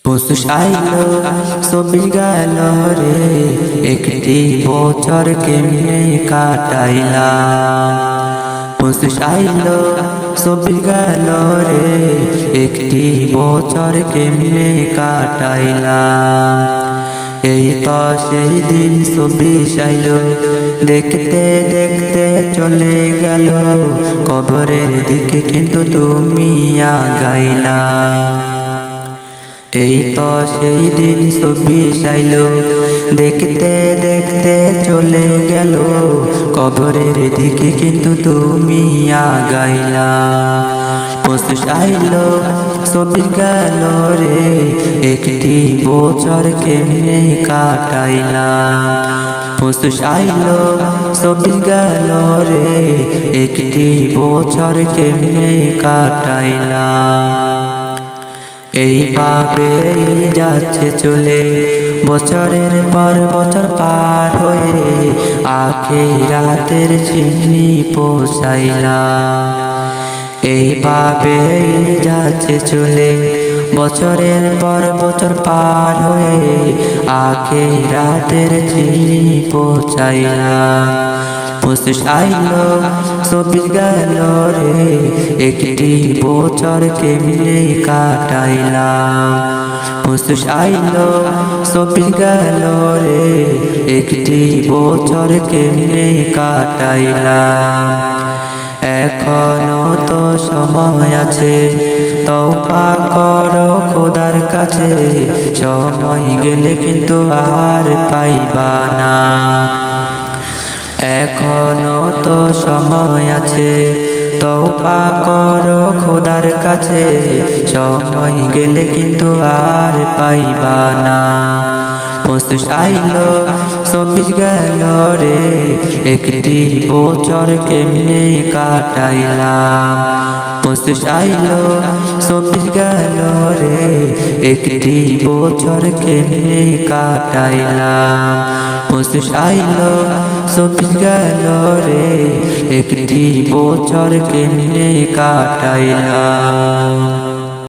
পশুষ আইলো চব্বিশ গেল রে, একটি বছর কেমনে কাটাইলাম। পশুষ আইলো চব্বিশ গেল রে, একটি বছর কেমনে কাটাইলাম। এই তো সেই দিন চব্বিশ আইলো, দেখতে দেখতে চলে গেল কবরের দিকে, কিন্তু তুমি আগাইলা। এই তো সেই দিন চব্বিশ আইলো, দেখতে দেখতে চলে গেল কবরের দিকে, কিন্তু তুমি আগাইলা। পশুষ আইলো চব্বিশ গেল রে, একটি বছর কেমনে কাটাইলাম। পশুষ আইলো চব্বিশ গেল রে, একটি বছর কেমনে কাটাইলাম। এইভাবে যাচ্ছে চলে বছরের পর বছর পার হয়ে, আখিরাতের চিনি পৌঁছাইলা। এইভাবে যাচ্ছে চলে বছরের পর বছর পার হয়ে, আখিরাতের চিনি পৌঁছাইলা। পশুষ আইলো চব্বিশ গেল রে, একটি বছর কেমনে কাটাইলাম। পশুষ আইলো চব্বিশ গেল রে, একটি বছর কেমনে কাটাইলাম। এখনো তো সময় আছে, তওবা করো খোদার কাছে, সময় গেলে কিন্তু আর পাইবা না। এখনো তো সময় আছে, তওবা করো খোদার কাছে, সময় গেলে কিন্তু আর পাইবা না। পশুষ আইলো চব্বিশ গেল রে, একটি বছর কেমনে কাটাইলাম। পশুষ আইলো চব্বিশ গেল রে, একটি বছর কেমনে কাটাইলাম। পশুষ আইলো চব্বিশ গেল রে, একটি বছর কেমনে কাটাইলাম।